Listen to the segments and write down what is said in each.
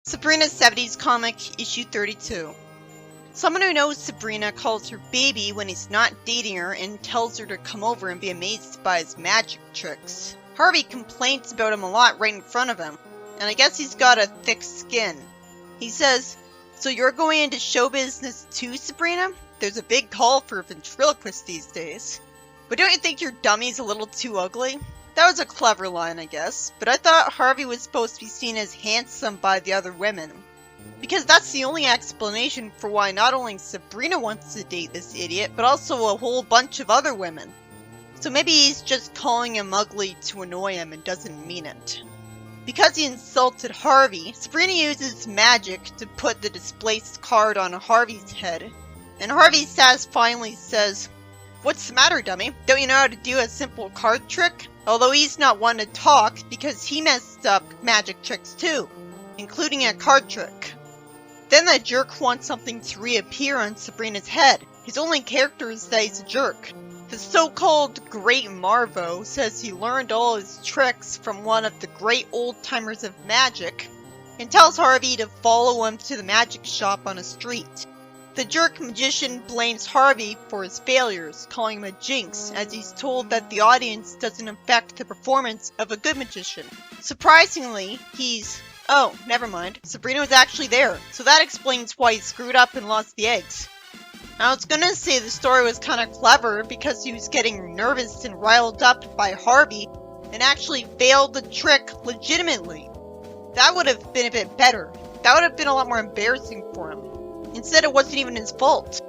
Sabrina 70s comic, issue 32. Someone who knows Sabrina calls her baby when he's not dating her and tells her to come over and be amazed by his magic tricks. Harvey complains about him a lot right in front of him, and I guess he's got a thick skin. He says, "So you're going into show business too, Sabrina? There's a big call for ventriloquists these days. But don't you think your dummy's a little too ugly?" That was a clever line, I guess, but I thought Harvey was supposed to be seen as handsome by the other women. Because that's the only explanation for why not only Sabrina wants to date this idiot, but also a whole bunch of other women. So maybe he's just calling him ugly to annoy him and doesn't mean it. Because he insulted Harvey, Sabrina uses magic to put the displaced card on Harvey's head, and Harvey satisfyingly says, "What's the matter, dummy? Don't you know how to do a simple card trick?" Although he's not one to talk because he messed up magic tricks too, including a card trick. Then the jerk wants something to reappear on Sabrina's head. His only character is that he's a jerk. The so-called Great Marvo says he learned all his tricks from one of the great old-timers of magic and tells Harvey to follow him to the magic shop on a street. The jerk magician blames Harvey for his failures, calling him a jinx, as he's told that the audience doesn't affect the performance of a good magician. Surprisingly, oh, never mind. Sabrina was actually there, so that explains why he screwed up and lost the eggs. I was gonna say the story was kinda clever because he was getting nervous and riled up by Harvey and actually failed the trick legitimately. That would have been a bit better. That would have been a lot more embarrassing for him. Instead, it wasn't even his fault.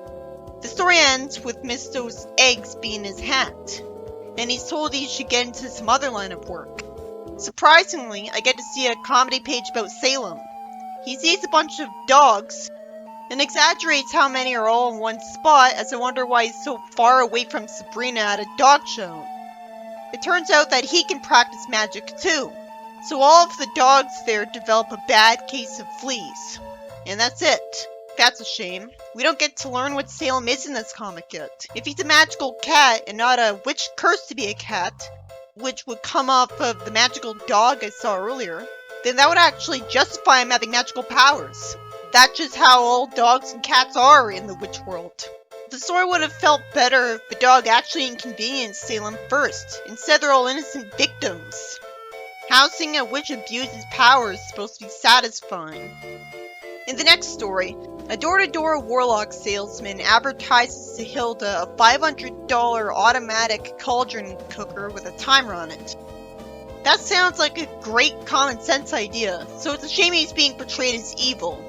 The story ends with Misto's eggs being his hat, and he's told he should get into some other line of work. Surprisingly, I get to see a comedy page about Salem. He sees a bunch of dogs, and exaggerates how many are all in one spot, as I wonder why he's so far away from Sabrina at a dog show. It turns out that he can practice magic too, so all of the dogs there develop a bad case of fleas. And that's it. That's a shame. We don't get to learn what Salem is in this comic yet. If he's a magical cat and not a witch cursed to be a cat, which would come off of the magical dog I saw earlier, then that would actually justify him having magical powers. That's just how all dogs and cats are in the witch world. The story would have felt better if the dog actually inconvenienced Salem first. Instead, they're all innocent victims. How seeing a witch abuse his powers is supposed to be satisfying. In the next story, a door-to-door warlock salesman advertises to Hilda a $500 automatic cauldron cooker with a timer on it. That sounds like a great common sense idea, so it's a shame he's being portrayed as evil.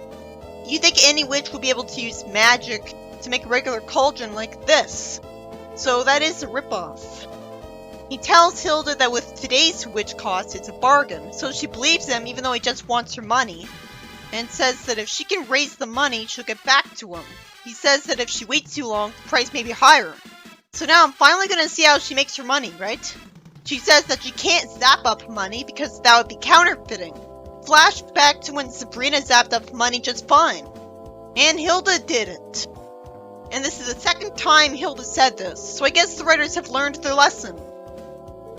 You'd think any witch would be able to use magic to make a regular cauldron like this. So that is a ripoff. He tells Hilda that with today's witch costs, it's a bargain, so she believes him even though he just wants her money, and says that if she can raise the money, she'll get back to him. He says that if she waits too long, the price may be higher. So now I'm finally gonna see how she makes her money, right? She says that she can't zap up money because that would be counterfeiting. Flashback to when Sabrina zapped up money just fine. And Hilda didn't. And this is the second time Hilda said this, so I guess the writers have learned their lesson.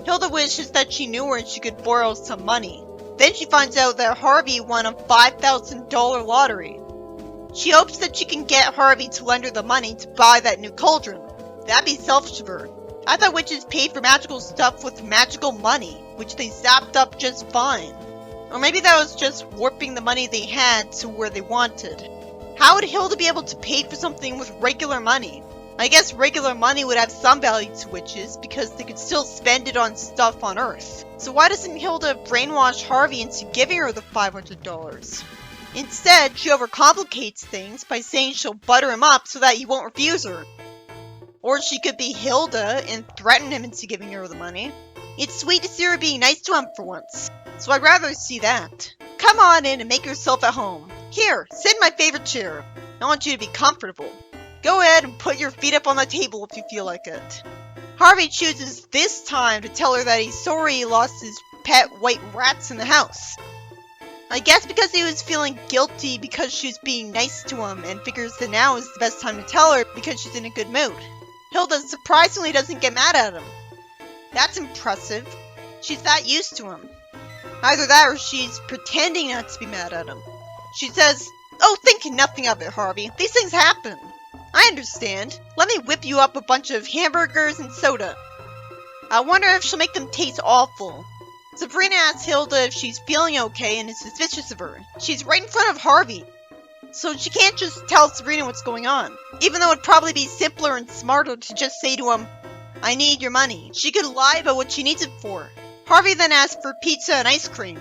Hilda wishes that she knew her and she could borrow some money. Then she finds out that Harvey won a $5,000 lottery. She hopes that she can get Harvey to lend her the money to buy that new cauldron. That'd be selfish of her. I thought witches paid for magical stuff with magical money, which they zapped up just fine. Or maybe that was just warping the money they had to where they wanted. How would Hilda be able to pay for something with regular money? I guess regular money would have some value to witches because they could still spend it on stuff on Earth. So why doesn't Hilda brainwash Harvey into giving her the $500? Instead, she overcomplicates things by saying she'll butter him up so that he won't refuse her. Or she could be Hilda and threaten him into giving her the money. It's sweet to see her being nice to him for once, so I'd rather see that. Come on in and make yourself at home. Here, sit in my favorite chair. I want you to be comfortable. Go ahead and put your feet up on the table if you feel like it. Harvey chooses this time to tell her that he's sorry he lost his pet white rats in the house. I guess because he was feeling guilty because she was being nice to him and figures that now is the best time to tell her because she's in a good mood. Hilda surprisingly doesn't get mad at him. That's impressive. She's that used to him. Either that or she's pretending not to be mad at him. She says, "Oh, think nothing of it, Harvey. These things happen. I understand. Let me whip you up a bunch of hamburgers and soda. I wonder if she'll make them taste awful." Sabrina asks Hilda if she's feeling okay and is suspicious of her. She's right in front of Harvey, so she can't just tell Sabrina what's going on. Even though it'd probably be simpler and smarter to just say to him, "I need your money." She could lie about what she needs it for. Harvey then asks for pizza and ice cream,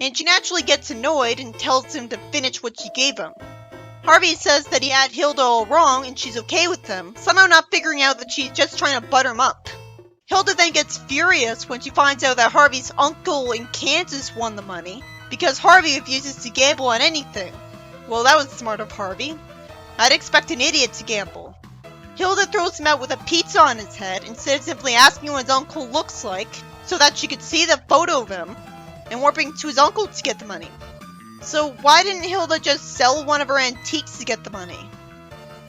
and she naturally gets annoyed and tells him to finish what she gave him. Harvey says that he had Hilda all wrong and she's okay with him, somehow not figuring out that she's just trying to butter him up. Hilda then gets furious when she finds out that Harvey's uncle in Kansas won the money, because Harvey refuses to gamble on anything. Well, that was smart of Harvey. I'd expect an idiot to gamble. Hilda throws him out with a pizza on his head instead of simply asking what his uncle looks like so that she could see the photo of him and warping to his uncle to get the money. So why didn't Hilda just sell one of her antiques to get the money?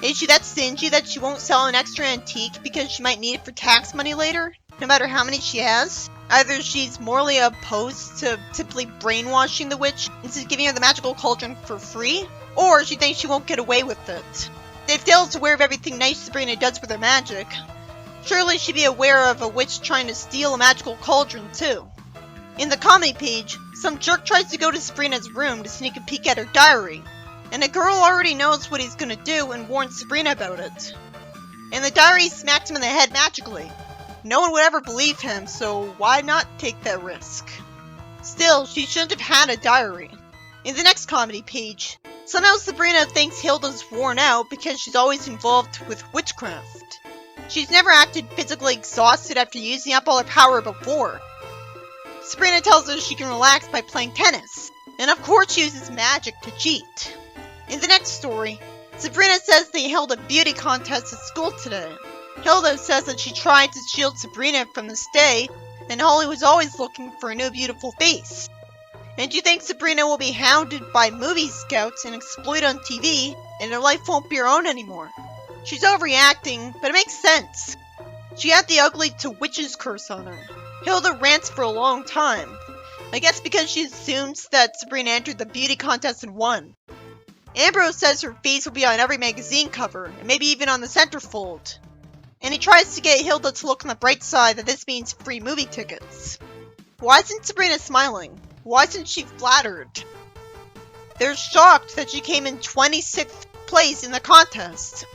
Is she that stingy that she won't sell an extra antique because she might need it for tax money later, no matter how many she has? Either she's morally opposed to simply brainwashing the witch instead of giving her the magical cauldron for free, or she thinks she won't get away with it. If Dale's aware of everything nice Sabrina does with her magic, surely she'd be aware of a witch trying to steal a magical cauldron too. In the comedy page, some jerk tries to go to Sabrina's room to sneak a peek at her diary, and the girl already knows what he's gonna do and warns Sabrina about it. And the diary smacks him in the head magically. No one would ever believe him, so why not take that risk? Still, she shouldn't have had a diary. In the next comedy page, somehow Sabrina thinks Hilda's worn out because she's always involved with witchcraft. She's never acted physically exhausted after using up all her power before. Sabrina tells her she can relax by playing tennis, and of course she uses magic to cheat. In the next story, Sabrina says they held a beauty contest at school today. Hilda says that she tried to shield Sabrina from the stay, and Holly was always looking for a new beautiful face. And you think Sabrina will be hounded by movie scouts and exploited on TV, and her life won't be her own anymore. She's overreacting, but it makes sense. She had the ugly to witch's curse on her. Hilda rants for a long time, I guess because she assumes that Sabrina entered the beauty contest and won. Ambrose says her face will be on every magazine cover, and maybe even on the centerfold. And he tries to get Hilda to look on the bright side that this means free movie tickets. Why isn't Sabrina smiling? Why isn't she flattered? They're shocked that she came in 26th place in the contest.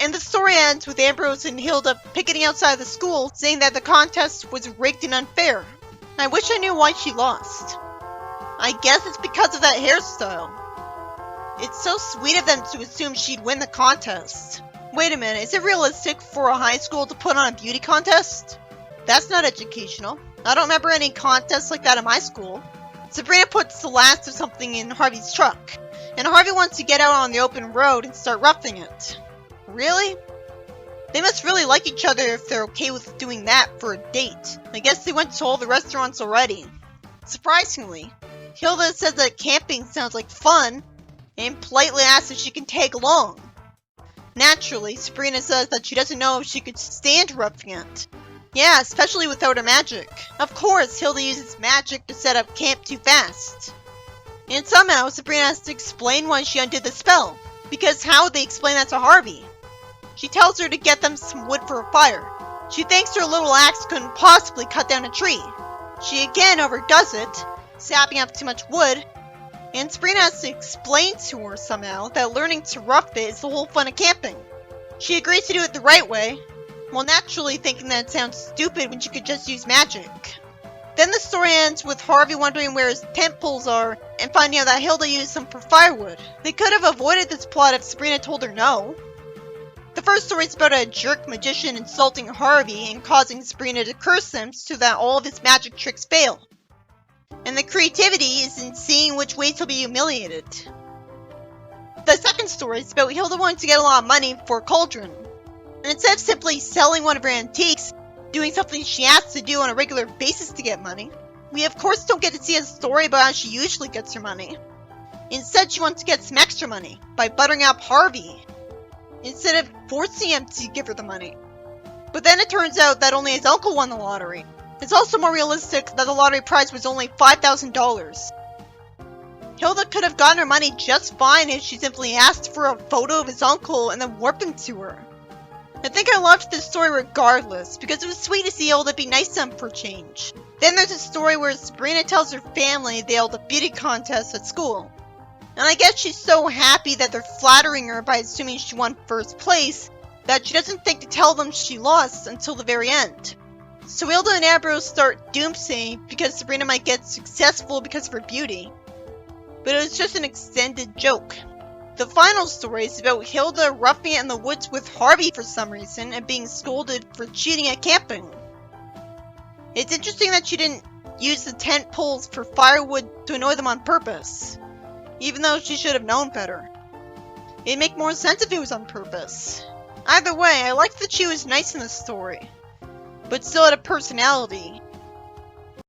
And the story ends with Ambrose and Hilda picketing outside the school, saying that the contest was rigged and unfair. I wish I knew why she lost. I guess it's because of that hairstyle. It's so sweet of them to assume she'd win the contest. Wait a minute, is it realistic for a high school to put on a beauty contest? That's not educational. I don't remember any contests like that in my school. Sabrina puts the last of something in Harvey's truck, and Harvey wants to get out on the open road and start roughing it. Really? They must really like each other if they're okay with doing that for a date. I guess they went to all the restaurants already. Surprisingly, Hilda says that camping sounds like fun, and politely asks if she can tag along. Naturally, Sabrina says that she doesn't know if she could stand roughing it. Yeah, especially without her magic. Of course, Hilda uses magic to set up camp too fast. And somehow, Sabrina has to explain why she undid the spell, because how would they explain that to Harvey? She tells her to get them some wood for a fire. She thinks her little axe couldn't possibly cut down a tree. She again overdoes it, sapping up too much wood, and Sabrina has to explain to her somehow that learning to rough it is the whole fun of camping. She agrees to do it the right way, while naturally thinking that it sounds stupid when she could just use magic. Then the story ends with Harvey wondering where his tent poles are and finding out that Hilda used them for firewood. They could have avoided this plot if Sabrina told her no. The first story is about a jerk magician insulting Harvey and causing Sabrina to curse him so that all of his magic tricks fail. And the creativity is in seeing which ways he'll be humiliated. The second story is about Hilda wanting to get a lot of money for a cauldron. And instead of simply selling one of her antiques, doing something she has to do on a regular basis to get money, we of course don't get to see a story about how she usually gets her money. Instead, she wants to get some extra money by buttering up Harvey, instead of forcing him to give her the money. But then it turns out that only his uncle won the lottery. It's also more realistic that the lottery prize was only $5,000. Hilda could have gotten her money just fine if she simply asked for a photo of his uncle and then warped him to her. I think I loved this story regardless, because it was sweet to see Hilda be nice to him for a change. Then there's a story where Sabrina tells her family they held a beauty contest at school. And I guess she's so happy that they're flattering her by assuming she won first place, that she doesn't think to tell them she lost until the very end. So Hilda and Ambrose start doomsaying because Sabrina might get successful because of her beauty. But it was just an extended joke. The final story is about Hilda roughing it in the woods with Harvey for some reason and being scolded for cheating at camping. It's interesting that she didn't use the tent poles for firewood to annoy them on purpose, even though she should have known better. It'd make more sense if it was on purpose. Either way, I liked that she was nice in the story, but still had a personality,